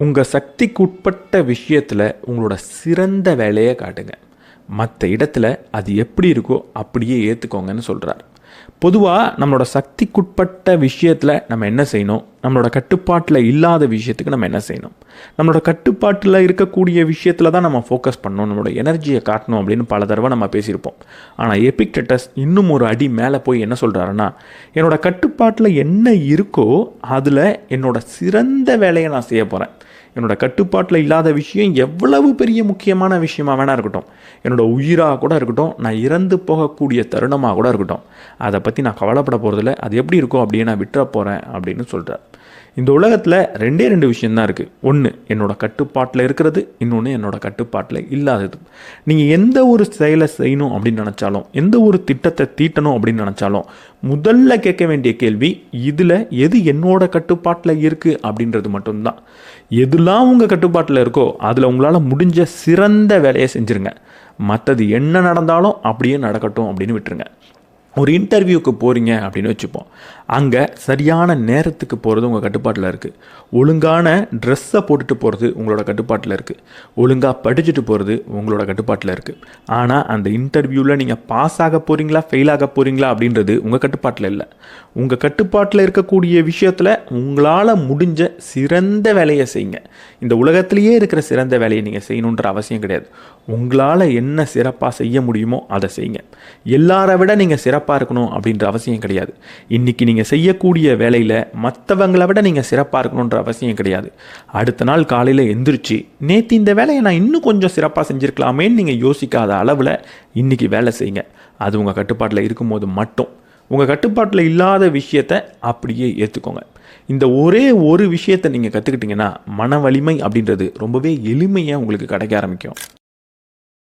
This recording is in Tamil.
உங்கள் சக்திக்குட்பட்ட விஷயத்தில் உங்களோட சிறந்த வேலையை காட்டுங்க. மற்ற இடத்துல அது எப்படி இருக்கோ அப்படியே ஏற்றுக்கோங்கன்னு சொல்கிறார். பொதுவாக நம்மளோட சக்திக்குட்பட்ட விஷயத்தில் நம்ம என்ன செய்யணும், நம்மளோட கட்டுப்பாட்டில் இல்லாத விஷயத்துக்கு நம்ம என்ன செய்யணும், நம்மளோட கட்டுப்பாட்டில் இருக்கக்கூடிய விஷயத்தில் தான் நம்ம ஃபோக்கஸ் பண்ணணும், நம்மளோட எனர்ஜியை காட்டணும் அப்படின்னு பல தடவை நம்ம பேசியிருப்போம். ஆனால் எபிக்டெட்டஸ் இன்னும் ஒரு அடி மேலே போய் என்ன சொல்கிறாருன்னா, என்னோட கட்டுப்பாட்டில் என்ன இருக்கோ அதில் என்னோட சிறந்த வேலையை நான் செய்ய போகிறேன். என்னோட கட்டுப்பாட்டில் இல்லாத விஷயம் எவ்வளவு பெரிய முக்கியமான விஷயமா வேணா இருக்கட்டும், என்னோட உயிராக கூட இருக்கட்டும், நான் இறந்து போகக்கூடிய தருணமாக கூட இருக்கட்டும், அதை பற்றி நான் கவலைப்பட போகிறதில்ல, அது எப்படி இருக்கோ அப்படியே நான் விட்டுற போகிறேன் அப்படின்னு சொல்கிறார். இந்த உலகத்தில் ரெண்டு விஷயந்தான் இருக்குது. ஒன்று என்னோட கட்டுப்பாட்டில் இருக்கிறது, இன்னொன்று என்னோட கட்டுப்பாட்டில் இல்லாதது. நீங்கள் எந்த ஒரு செயலை செய்யணும் அப்படின்னு நினச்சாலும், எந்த ஒரு திட்டத்தை தீட்டணும் அப்படின்னு நினச்சாலும், முதல்ல கேட்க வேண்டிய கேள்வி இதில் எது என்னோட கட்டுப்பாட்டில் இருக்குது அப்படின்றது மட்டும்தான். எதுலாம் உங்கள் கட்டுப்பாட்டில் இருக்கோ அதில் உங்களால் முடிஞ்ச சிறந்த வேலையை செஞ்சுருங்க. மற்றது என்ன நடந்தாலும் அப்படியே நடக்கட்டும் அப்படின்னு விட்டுருங்க. ஒரு இன்டர்வியூக்கு போகிறீங்க அப்படின்னு வச்சுப்போம். அங்கே சரியான நேரத்துக்கு போகிறது உங்கள் கட்டுப்பாட்டில் இருக்குது. ஒழுங்கான ட்ரெஸ்ஸை போட்டுட்டு போகிறது உங்களோட கட்டுப்பாட்டில் இருக்குது. ஒழுங்காக படிச்சுட்டு போகிறது உங்களோட கட்டுப்பாட்டில் இருக்குது. ஆனால் அந்த இன்டர்வியூவில் நீங்கள் பாஸ் ஆக போகிறீங்களா ஃபெயில் ஆக போகிறீங்களா அப்படின்றது உங்கள் கட்டுப்பாட்டில் இல்லை. உங்கள் கட்டுப்பாட்டில் இருக்கக்கூடிய விஷயத்தில் உங்களால் முடிஞ்ச சிறந்த வேலையை செய்யுங்க. இந்த உலகத்திலேயே இருக்கிற சிறந்த வேலையை நீங்கள் செய்யணுன்ற அவசியம் கிடையாது. உங்களால் என்ன சிறப்பாக செய்ய முடியுமோ அதை செய்யுங்க. எல்லாரை விட நீங்கள் சிறப்பாக இருக்கணும் அப்படின்ற அவசியம் கிடையாது. இன்றைக்கி நீங்கள் செய்யக்கூடிய வேலையில் மற்றவங்களை விட நீங்கள் சிறப்பாக இருக்கணுன்ற அவசியம் கிடையாது. அடுத்த நாள் காலையில் எந்திரிச்சு நேற்று இந்த வேலையை நான் இன்னும் கொஞ்சம் சிறப்பாக செஞ்சுருக்கலாமேன்னு நீங்கள் யோசிக்காத அளவில் இன்றைக்கி வேலை செய்யுங்க. அது உங்கள் கட்டுப்பாட்டில் இருக்கும்போது மட்டும். உங்கள் கட்டுப்பாட்டில் இல்லாத விஷயத்தை அப்படியே ஏற்றுக்கோங்க. இந்த ஒரே ஒரு விஷயத்தை நீங்கள் கற்றுக்கிட்டிங்கன்னா மன வலிமை அப்படின்றது ரொம்பவே எளிமையாக உங்களுக்கு கிடைக்க ஆரம்பிக்கும்.